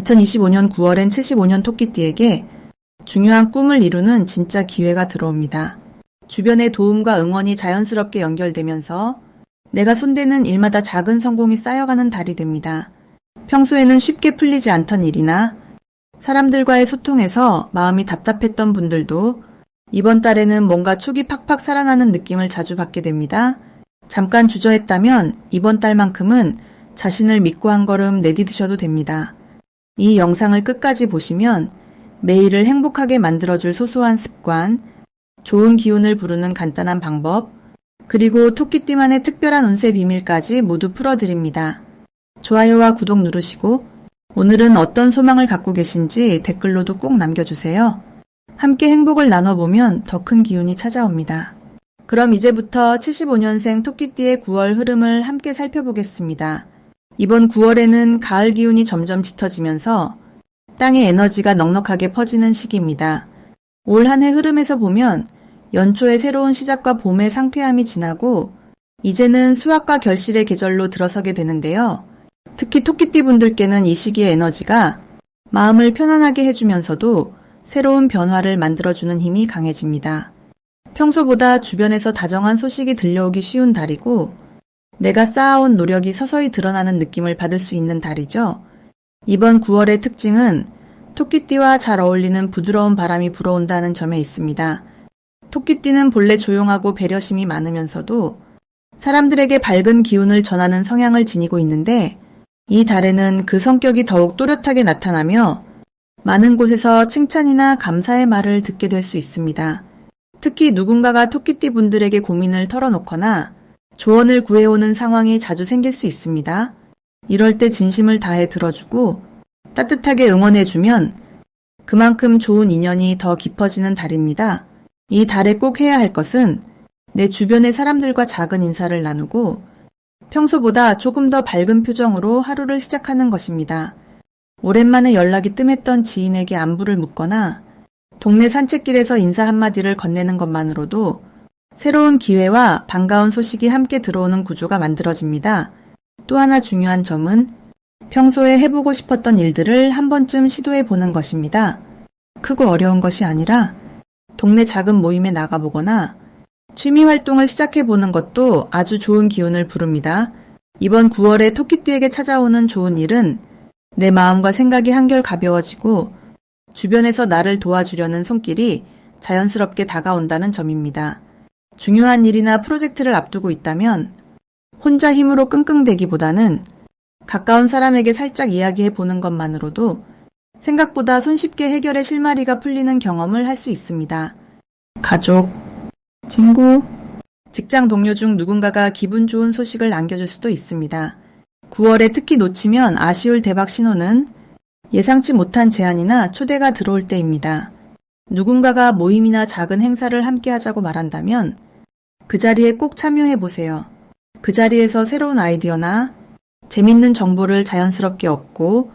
2025년 9월엔 75년 토끼띠에게 중요한 꿈을 이루는 진짜 기회가 들어옵니다. 주변의 도움과 응원이 자연스럽게 연결되면서 내가 손대는 일마다 작은 성공이 쌓여가는 달이 됩니다. 평소에는 쉽게 풀리지 않던 일이나 사람들과의 소통에서 마음이 답답했던 분들도 이번 달에는 뭔가 촉이 팍팍 살아나는 느낌을 자주 받게 됩니다. 잠깐 주저했다면 이번 달만큼은 자신을 믿고 한 걸음 내디디셔도 됩니다. 이 영상을 끝까지 보시면 매일을 행복하게 만들어줄 소소한 습관, 좋은 기운을 부르는 간단한 방법, 그리고 토끼띠만의 특별한 운세 비밀까지 모두 풀어드립니다. 좋아요와 구독 누르시고 오늘은 어떤 소망을 갖고 계신지 댓글로도 꼭 남겨주세요. 함께 행복을 나눠보면 더 큰 기운이 찾아옵니다. 그럼 이제부터 75년생 토끼띠의 9월 흐름을 함께 살펴보겠습니다. 이번 9월에는 가을 기운이 점점 짙어지면서 땅의 에너지가 넉넉하게 퍼지는 시기입니다. 올 한 해 흐름에서 보면 연초의 새로운 시작과 봄의 상쾌함이 지나고 이제는 수확과 결실의 계절로 들어서게 되는데요. 특히 토끼띠 분들께는 이 시기의 에너지가 마음을 편안하게 해주면서도 새로운 변화를 만들어주는 힘이 강해집니다. 평소보다 주변에서 다정한 소식이 들려오기 쉬운 달이고 내가 쌓아온 노력이 서서히 드러나는 느낌을 받을 수 있는 달이죠. 이번 9월의 특징은 토끼띠와 잘 어울리는 부드러운 바람이 불어온다는 점에 있습니다. 토끼띠는 본래 조용하고 배려심이 많으면서도 사람들에게 밝은 기운을 전하는 성향을 지니고 있는데 이 달에는 그 성격이 더욱 또렷하게 나타나며 많은 곳에서 칭찬이나 감사의 말을 듣게 될 수 있습니다. 특히 누군가가 토끼띠 분들에게 고민을 털어놓거나 조언을 구해오는 상황이 자주 생길 수 있습니다. 이럴 때 진심을 다해 들어주고 따뜻하게 응원해주면 그만큼 좋은 인연이 더 깊어지는 달입니다. 이 달에 꼭 해야 할 것은 내 주변의 사람들과 작은 인사를 나누고 평소보다 조금 더 밝은 표정으로 하루를 시작하는 것입니다. 오랜만에 연락이 뜸했던 지인에게 안부를 묻거나 동네 산책길에서 인사 한마디를 건네는 것만으로도 새로운 기회와 반가운 소식이 함께 들어오는 구조가 만들어집니다. 또 하나 중요한 점은 평소에 해보고 싶었던 일들을 한 번쯤 시도해 보는 것입니다. 크고 어려운 것이 아니라 동네 작은 모임에 나가보거나 취미 활동을 시작해 보는 것도 아주 좋은 기운을 부릅니다. 이번 9월에 토끼띠에게 찾아오는 좋은 일은 내 마음과 생각이 한결 가벼워지고 주변에서 나를 도와주려는 손길이 자연스럽게 다가온다는 점입니다. 중요한 일이나 프로젝트를 앞두고 있다면 혼자 힘으로 끙끙대기보다는 가까운 사람에게 살짝 이야기해 보는 것만으로도 생각보다 손쉽게 해결의 실마리가 풀리는 경험을 할 수 있습니다. 가족, 친구, 직장 동료 중 누군가가 기분 좋은 소식을 남겨줄 수도 있습니다. 9월에 특히 놓치면 아쉬울 대박 신호는 예상치 못한 제안이나 초대가 들어올 때입니다. 누군가가 모임이나 작은 행사를 함께 하자고 말한다면 그 자리에 꼭 참여해 보세요. 그 자리에서 새로운 아이디어나 재밌는 정보를 자연스럽게 얻고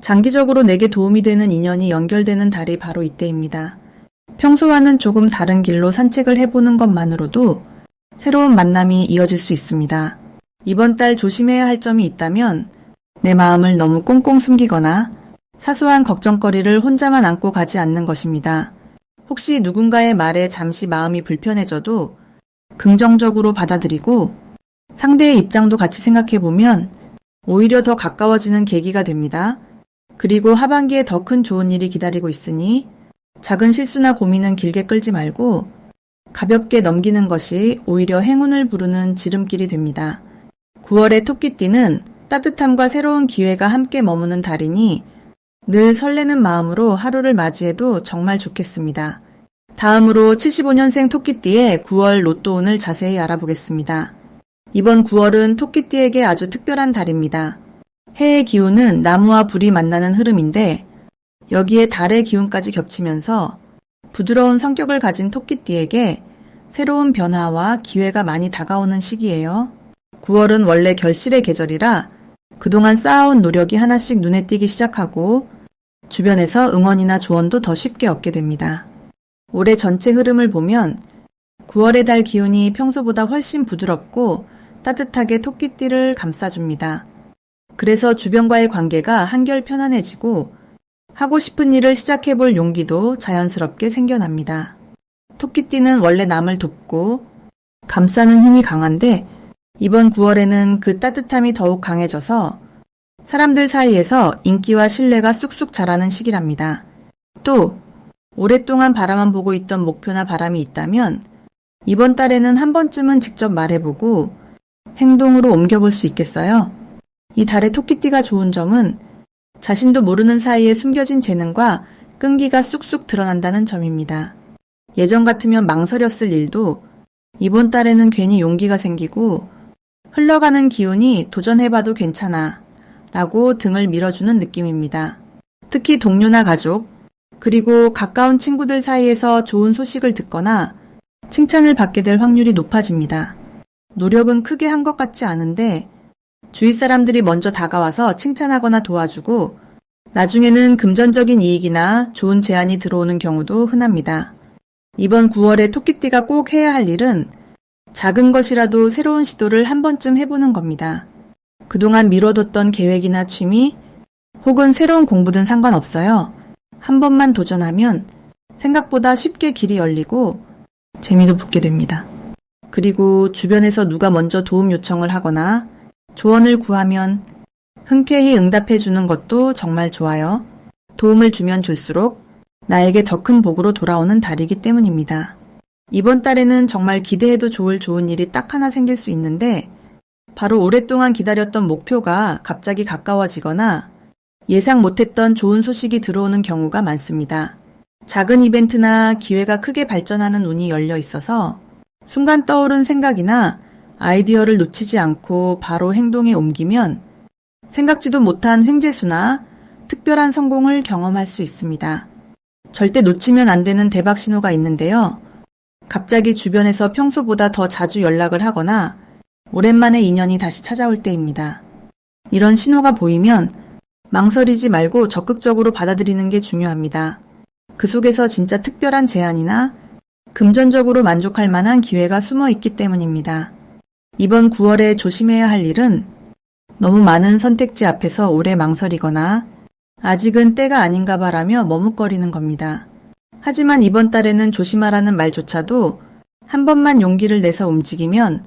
장기적으로 내게 도움이 되는 인연이 연결되는 달이 바로 이때입니다. 평소와는 조금 다른 길로 산책을 해보는 것만으로도 새로운 만남이 이어질 수 있습니다. 이번 달 조심해야 할 점이 있다면 내 마음을 너무 꽁꽁 숨기거나 사소한 걱정거리를 혼자만 안고 가지 않는 것입니다. 혹시 누군가의 말에 잠시 마음이 불편해져도 긍정적으로 받아들이고 상대의 입장도 같이 생각해보면 오히려 더 가까워지는 계기가 됩니다. 그리고 하반기에 더 큰 좋은 일이 기다리고 있으니 작은 실수나 고민은 길게 끌지 말고 가볍게 넘기는 것이 오히려 행운을 부르는 지름길이 됩니다. 9월의 토끼띠는 따뜻함과 새로운 기회가 함께 머무는 달이니 늘 설레는 마음으로 하루를 맞이해도 정말 좋겠습니다. 다음으로 75년생 토끼띠의 9월 로또운을 자세히 알아보겠습니다. 이번 9월은 토끼띠에게 아주 특별한 달입니다. 해의 기운은 나무와 불이 만나는 흐름인데 여기에 달의 기운까지 겹치면서 부드러운 성격을 가진 토끼띠에게 새로운 변화와 기회가 많이 다가오는 시기예요. 9월은 원래 결실의 계절이라 그동안 쌓아온 노력이 하나씩 눈에 띄기 시작하고 주변에서 응원이나 조언도 더 쉽게 얻게 됩니다. 올해 전체 흐름을 보면 9월의 달 기운이 평소보다 훨씬 부드럽고 따뜻하게 토끼띠를 감싸줍니다. 그래서 주변과의 관계가 한결 편안해지고 하고 싶은 일을 시작해볼 용기도 자연스럽게 생겨납니다. 토끼띠는 원래 남을 돕고 감싸는 힘이 강한데 이번 9월에는 그 따뜻함이 더욱 강해져서 사람들 사이에서 인기와 신뢰가 쑥쑥 자라는 시기랍니다. 또 오랫동안 바라만 보고 있던 목표나 바람이 있다면 이번 달에는 한 번쯤은 직접 말해보고 행동으로 옮겨볼 수 있겠어요. 이 달의 토끼띠가 좋은 점은 자신도 모르는 사이에 숨겨진 재능과 끈기가 쑥쑥 드러난다는 점입니다. 예전 같으면 망설였을 일도 이번 달에는 괜히 용기가 생기고 흘러가는 기운이 도전해봐도 괜찮아 라고 등을 밀어주는 느낌입니다. 특히 동료나 가족, 그리고 가까운 친구들 사이에서 좋은 소식을 듣거나 칭찬을 받게 될 확률이 높아집니다. 노력은 크게 한 것 같지 않은데 주위 사람들이 먼저 다가와서 칭찬하거나 도와주고 나중에는 금전적인 이익이나 좋은 제안이 들어오는 경우도 흔합니다. 이번 9월에 토끼띠가 꼭 해야 할 일은 작은 것이라도 새로운 시도를 한 번쯤 해보는 겁니다. 그동안 미뤄뒀던 계획이나 취미 혹은 새로운 공부든 상관없어요. 한 번만 도전하면 생각보다 쉽게 길이 열리고 재미도 붙게 됩니다. 그리고 주변에서 누가 먼저 도움 요청을 하거나 조언을 구하면 흔쾌히 응답해주는 것도 정말 좋아요. 도움을 주면 줄수록 나에게 더 큰 복으로 돌아오는 달이기 때문입니다. 이번 달에는 정말 기대해도 좋은 일이 딱 하나 생길 수 있는데 바로 오랫동안 기다렸던 목표가 갑자기 가까워지거나 예상 못했던 좋은 소식이 들어오는 경우가 많습니다. 작은 이벤트나 기회가 크게 발전하는 운이 열려 있어서 순간 떠오른 생각이나 아이디어를 놓치지 않고 바로 행동에 옮기면 생각지도 못한 횡재수나 특별한 성공을 경험할 수 있습니다. 절대 놓치면 안 되는 대박 신호가 있는데요. 갑자기 주변에서 평소보다 더 자주 연락을 하거나 오랜만에 인연이 다시 찾아올 때입니다. 이런 신호가 보이면 망설이지 말고 적극적으로 받아들이는 게 중요합니다. 그 속에서 진짜 특별한 제안이나 금전적으로 만족할 만한 기회가 숨어 있기 때문입니다. 이번 9월에 조심해야 할 일은 너무 많은 선택지 앞에서 오래 망설이거나 아직은 때가 아닌가 봐라며 머뭇거리는 겁니다. 하지만 이번 달에는 조심하라는 말조차도 한 번만 용기를 내서 움직이면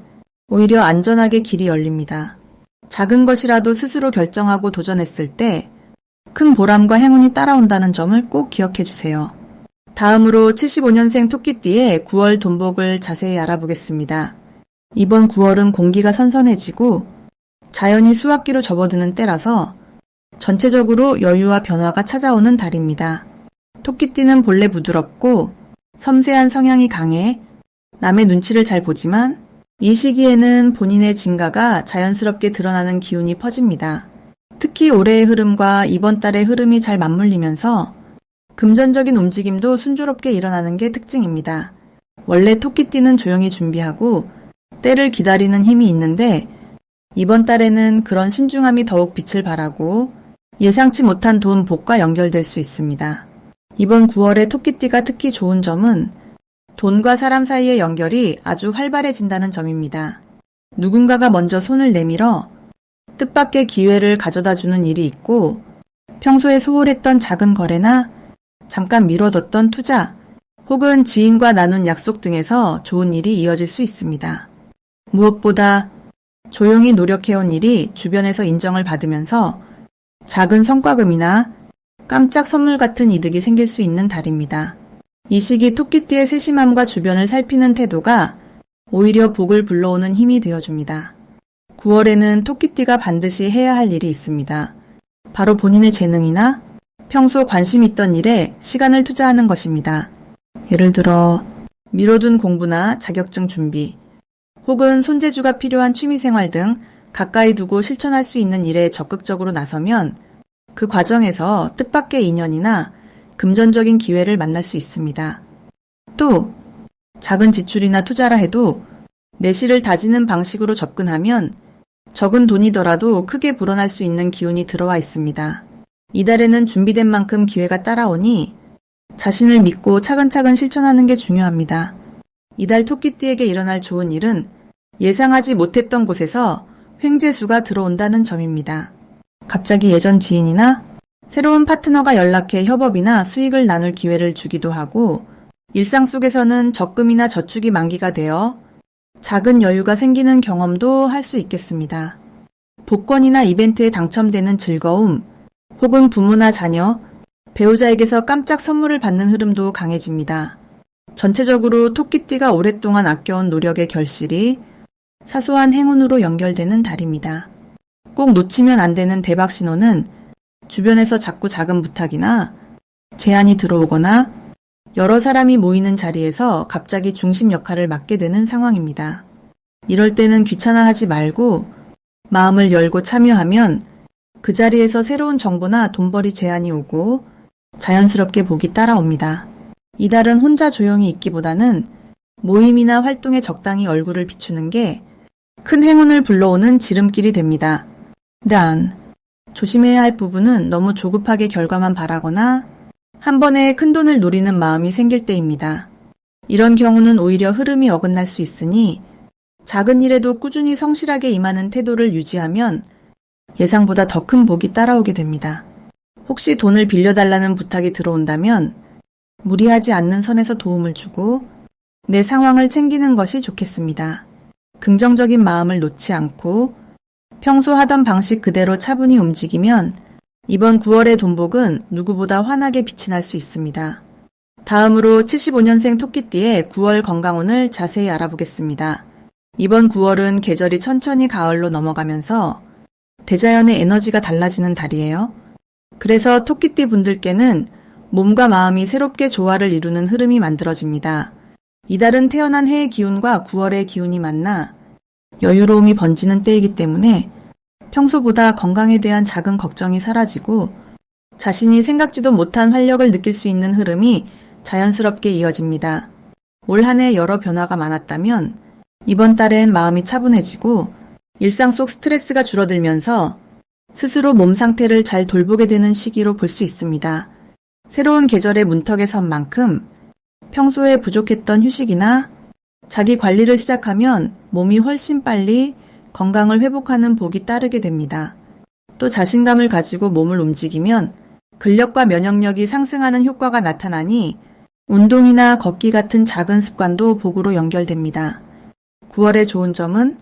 오히려 안전하게 길이 열립니다. 작은 것이라도 스스로 결정하고 도전했을 때 큰 보람과 행운이 따라온다는 점을 꼭 기억해 주세요. 다음으로 75년생 토끼띠의 9월 돈복을 자세히 알아보겠습니다. 이번 9월은 공기가 선선해지고 자연이 수확기로 접어드는 때라서 전체적으로 여유와 변화가 찾아오는 달입니다. 토끼띠는 본래 부드럽고 섬세한 성향이 강해 남의 눈치를 잘 보지만 이 시기에는 본인의 진가가 자연스럽게 드러나는 기운이 퍼집니다. 특히 올해의 흐름과 이번 달의 흐름이 잘 맞물리면서 금전적인 움직임도 순조롭게 일어나는 게 특징입니다. 원래 토끼띠는 조용히 준비하고 때를 기다리는 힘이 있는데 이번 달에는 그런 신중함이 더욱 빛을 발하고 예상치 못한 돈 복과 연결될 수 있습니다. 이번 9월에 토끼띠가 특히 좋은 점은 돈과 사람 사이의 연결이 아주 활발해진다는 점입니다. 누군가가 먼저 손을 내밀어 뜻밖의 기회를 가져다주는 일이 있고 평소에 소홀했던 작은 거래나 잠깐 미뤄뒀던 투자 혹은 지인과 나눈 약속 등에서 좋은 일이 이어질 수 있습니다. 무엇보다 조용히 노력해온 일이 주변에서 인정을 받으면서 작은 성과금이나 깜짝 선물 같은 이득이 생길 수 있는 달입니다. 이 시기 토끼띠의 세심함과 주변을 살피는 태도가 오히려 복을 불러오는 힘이 되어줍니다. 9월에는 토끼띠가 반드시 해야 할 일이 있습니다. 바로 본인의 재능이나 평소 관심 있던 일에 시간을 투자하는 것입니다. 예를 들어 미뤄둔 공부나 자격증 준비, 혹은 손재주가 필요한 취미생활 등 가까이 두고 실천할 수 있는 일에 적극적으로 나서면 그 과정에서 뜻밖의 인연이나 금전적인 기회를 만날 수 있습니다. 또 작은 지출이나 투자라 해도 내실을 다지는 방식으로 접근하면 적은 돈이더라도 크게 불어날 수 있는 기운이 들어와 있습니다. 이달에는 준비된 만큼 기회가 따라오니 자신을 믿고 차근차근 실천하는 게 중요합니다. 이달 토끼띠에게 일어날 좋은 일은 예상하지 못했던 곳에서 횡재수가 들어온다는 점입니다. 갑자기 예전 지인이나 새로운 파트너가 연락해 협업이나 수익을 나눌 기회를 주기도 하고, 일상 속에서는 적금이나 저축이 만기가 되어 작은 여유가 생기는 경험도 할 수 있겠습니다. 복권이나 이벤트에 당첨되는 즐거움, 혹은 부모나 자녀, 배우자에게서 깜짝 선물을 받는 흐름도 강해집니다. 전체적으로 토끼띠가 오랫동안 아껴온 노력의 결실이 사소한 행운으로 연결되는 달입니다. 꼭 놓치면 안 되는 대박 신호는 주변에서 자꾸 작은 부탁이나 제안이 들어오거나 여러 사람이 모이는 자리에서 갑자기 중심 역할을 맡게 되는 상황입니다. 이럴 때는 귀찮아하지 말고 마음을 열고 참여하면 그 자리에서 새로운 정보나 돈벌이 제안이 오고 자연스럽게 복이 따라옵니다. 이달은 혼자 조용히 있기보다는 모임이나 활동에 적당히 얼굴을 비추는 게 큰 행운을 불러오는 지름길이 됩니다. 단, 조심해야 할 부분은 너무 조급하게 결과만 바라거나 한 번에 큰돈을 노리는 마음이 생길 때입니다. 이런 경우는 오히려 흐름이 어긋날 수 있으니 작은 일에도 꾸준히 성실하게 임하는 태도를 유지하면 예상보다 더 큰 복이 따라오게 됩니다. 혹시 돈을 빌려달라는 부탁이 들어온다면 무리하지 않는 선에서 도움을 주고 내 상황을 챙기는 것이 좋겠습니다. 긍정적인 마음을 놓지 않고 평소 하던 방식 그대로 차분히 움직이면 이번 9월의 돈복은 누구보다 환하게 빛이 날 수 있습니다. 다음으로 75년생 토끼띠의 9월 건강운을 자세히 알아보겠습니다. 이번 9월은 계절이 천천히 가을로 넘어가면서 대자연의 에너지가 달라지는 달이에요. 그래서 토끼띠 분들께는 몸과 마음이 새롭게 조화를 이루는 흐름이 만들어집니다. 이달은 태어난 해의 기운과 9월의 기운이 만나 여유로움이 번지는 때이기 때문에 평소보다 건강에 대한 작은 걱정이 사라지고 자신이 생각지도 못한 활력을 느낄 수 있는 흐름이 자연스럽게 이어집니다. 올 한 해 여러 변화가 많았다면 이번 달엔 마음이 차분해지고 일상 속 스트레스가 줄어들면서 스스로 몸 상태를 잘 돌보게 되는 시기로 볼 수 있습니다. 새로운 계절의 문턱에 선 만큼 평소에 부족했던 휴식이나 자기 관리를 시작하면 몸이 훨씬 빨리 건강을 회복하는 복이 따르게 됩니다. 또 자신감을 가지고 몸을 움직이면 근력과 면역력이 상승하는 효과가 나타나니 운동이나 걷기 같은 작은 습관도 복으로 연결됩니다. 9월의 좋은 점은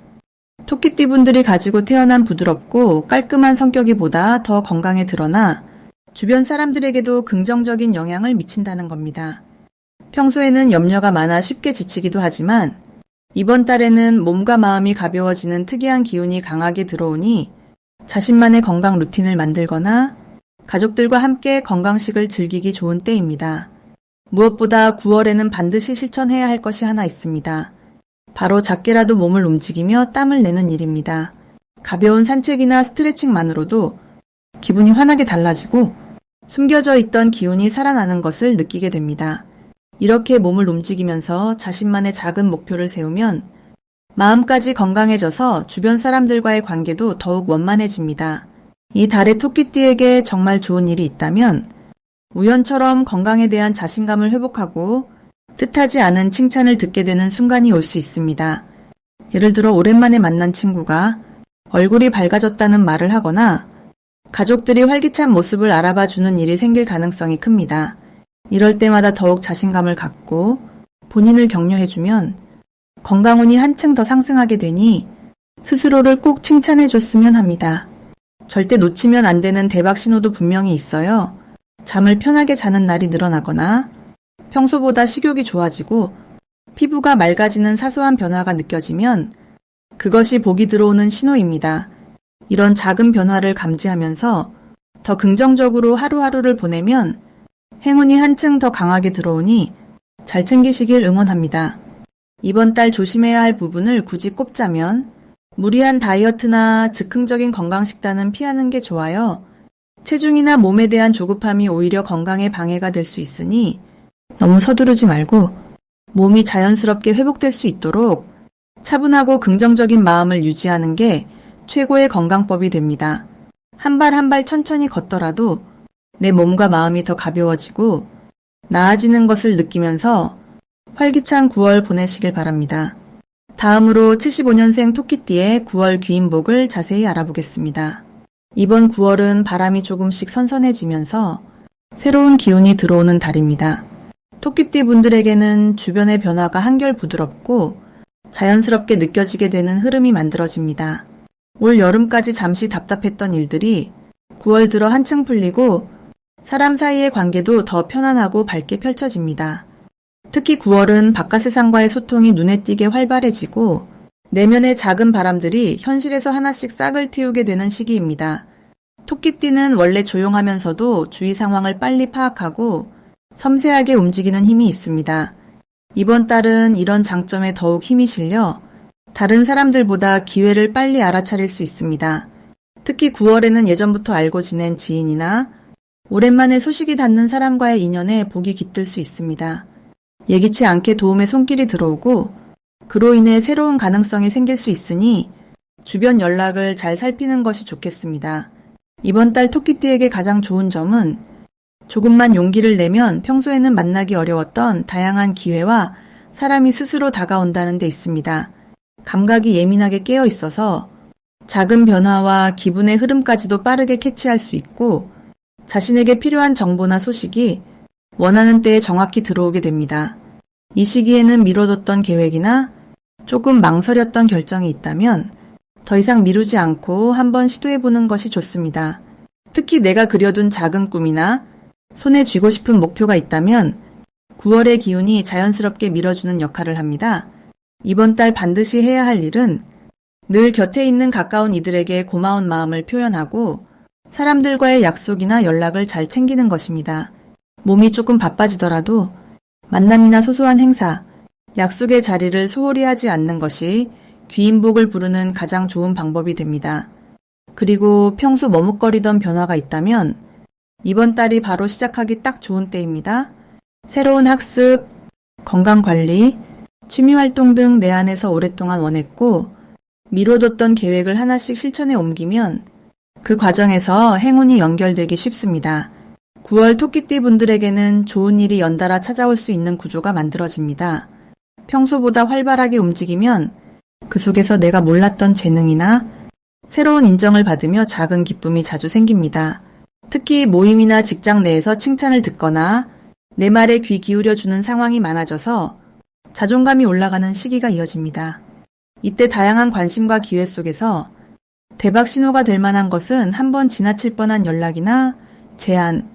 토끼띠 분들이 가지고 태어난 부드럽고 깔끔한 성격이 보다 더 건강에 드러나 주변 사람들에게도 긍정적인 영향을 미친다는 겁니다. 평소에는 염려가 많아 쉽게 지치기도 하지만 이번 달에는 몸과 마음이 가벼워지는 특이한 기운이 강하게 들어오니 자신만의 건강 루틴을 만들거나 가족들과 함께 건강식을 즐기기 좋은 때입니다. 무엇보다 9월에는 반드시 실천해야 할 것이 하나 있습니다. 바로 작게라도 몸을 움직이며 땀을 내는 일입니다. 가벼운 산책이나 스트레칭만으로도 기분이 환하게 달라지고 숨겨져 있던 기운이 살아나는 것을 느끼게 됩니다. 이렇게 몸을 움직이면서 자신만의 작은 목표를 세우면 마음까지 건강해져서 주변 사람들과의 관계도 더욱 원만해집니다. 이 달의 토끼띠에게 정말 좋은 일이 있다면 우연처럼 건강에 대한 자신감을 회복하고 뜻하지 않은 칭찬을 듣게 되는 순간이 올 수 있습니다. 예를 들어 오랜만에 만난 친구가 얼굴이 밝아졌다는 말을 하거나 가족들이 활기찬 모습을 알아봐 주는 일이 생길 가능성이 큽니다. 이럴 때마다 더욱 자신감을 갖고 본인을 격려해주면 건강운이 한층 더 상승하게 되니 스스로를 꼭 칭찬해줬으면 합니다. 절대 놓치면 안 되는 대박 신호도 분명히 있어요. 잠을 편하게 자는 날이 늘어나거나 평소보다 식욕이 좋아지고 피부가 맑아지는 사소한 변화가 느껴지면 그것이 복이 들어오는 신호입니다. 이런 작은 변화를 감지하면서 더 긍정적으로 하루하루를 보내면 행운이 한층 더 강하게 들어오니 잘 챙기시길 응원합니다. 이번 달 조심해야 할 부분을 굳이 꼽자면 무리한 다이어트나 즉흥적인 건강식단은 피하는 게 좋아요. 체중이나 몸에 대한 조급함이 오히려 건강에 방해가 될 수 있으니 너무 서두르지 말고 몸이 자연스럽게 회복될 수 있도록 차분하고 긍정적인 마음을 유지하는 게 최고의 건강법이 됩니다. 한 발 한 발 천천히 걷더라도 내 몸과 마음이 더 가벼워지고 나아지는 것을 느끼면서 활기찬 9월 보내시길 바랍니다. 다음으로 75년생 토끼띠의 9월 귀인복을 자세히 알아보겠습니다. 이번 9월은 바람이 조금씩 선선해지면서 새로운 기운이 들어오는 달입니다. 토끼띠 분들에게는 주변의 변화가 한결 부드럽고 자연스럽게 느껴지게 되는 흐름이 만들어집니다. 올 여름까지 잠시 답답했던 일들이 9월 들어 한층 풀리고 사람 사이의 관계도 더 편안하고 밝게 펼쳐집니다. 특히 9월은 바깥 세상과의 소통이 눈에 띄게 활발해지고 내면의 작은 바람들이 현실에서 하나씩 싹을 틔우게 되는 시기입니다. 토끼띠는 원래 조용하면서도 주위 상황을 빨리 파악하고 섬세하게 움직이는 힘이 있습니다. 이번 달은 이런 장점에 더욱 힘이 실려 다른 사람들보다 기회를 빨리 알아차릴 수 있습니다. 특히 9월에는 예전부터 알고 지낸 지인이나 오랜만에 소식이 닿는 사람과의 인연에 복이 깃들 수 있습니다. 예기치 않게 도움의 손길이 들어오고 그로 인해 새로운 가능성이 생길 수 있으니 주변 연락을 잘 살피는 것이 좋겠습니다. 이번 달 토끼띠에게 가장 좋은 점은 조금만 용기를 내면 평소에는 만나기 어려웠던 다양한 기회와 사람이 스스로 다가온다는 데 있습니다. 감각이 예민하게 깨어 있어서 작은 변화와 기분의 흐름까지도 빠르게 캐치할 수 있고 자신에게 필요한 정보나 소식이 원하는 때에 정확히 들어오게 됩니다. 이 시기에는 미뤄뒀던 계획이나 조금 망설였던 결정이 있다면 더 이상 미루지 않고 한번 시도해보는 것이 좋습니다. 특히 내가 그려둔 작은 꿈이나 손에 쥐고 싶은 목표가 있다면 9월의 기운이 자연스럽게 밀어주는 역할을 합니다. 이번 달 반드시 해야 할 일은 늘 곁에 있는 가까운 이들에게 고마운 마음을 표현하고 사람들과의 약속이나 연락을 잘 챙기는 것입니다. 몸이 조금 바빠지더라도 만남이나 소소한 행사, 약속의 자리를 소홀히 하지 않는 것이 귀인복을 부르는 가장 좋은 방법이 됩니다. 그리고 평소 머뭇거리던 변화가 있다면 이번 달이 바로 시작하기 딱 좋은 때입니다. 새로운 학습, 건강관리, 취미활동 등 내 안에서 오랫동안 원했고 미뤄뒀던 계획을 하나씩 실천에 옮기면 그 과정에서 행운이 연결되기 쉽습니다. 9월 토끼띠 분들에게는 좋은 일이 연달아 찾아올 수 있는 구조가 만들어집니다. 평소보다 활발하게 움직이면 그 속에서 내가 몰랐던 재능이나 새로운 인정을 받으며 작은 기쁨이 자주 생깁니다. 특히 모임이나 직장 내에서 칭찬을 듣거나 내 말에 귀 기울여주는 상황이 많아져서 자존감이 올라가는 시기가 이어집니다. 이때 다양한 관심과 기회 속에서 대박 신호가 될 만한 것은 한번 지나칠 뻔한 연락이나 제안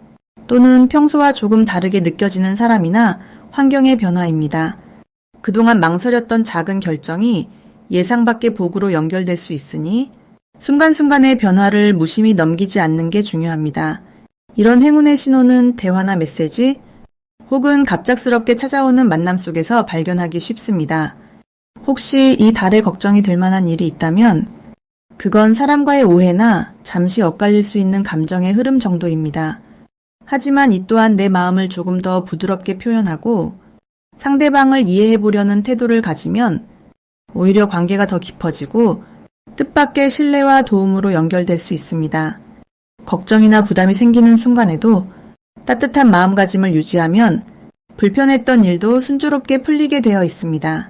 또는 평소와 조금 다르게 느껴지는 사람이나 환경의 변화입니다. 그동안 망설였던 작은 결정이 예상 밖의 복으로 연결될 수 있으니 순간순간의 변화를 무심히 넘기지 않는 게 중요합니다. 이런 행운의 신호는 대화나 메시지 혹은 갑작스럽게 찾아오는 만남 속에서 발견하기 쉽습니다. 혹시 이 달에 걱정이 될 만한 일이 있다면 그건 사람과의 오해나 잠시 엇갈릴 수 있는 감정의 흐름 정도입니다. 하지만 이 또한 내 마음을 조금 더 부드럽게 표현하고 상대방을 이해해보려는 태도를 가지면 오히려 관계가 더 깊어지고 뜻밖의 신뢰와 도움으로 연결될 수 있습니다. 걱정이나 부담이 생기는 순간에도 따뜻한 마음가짐을 유지하면 불편했던 일도 순조롭게 풀리게 되어 있습니다.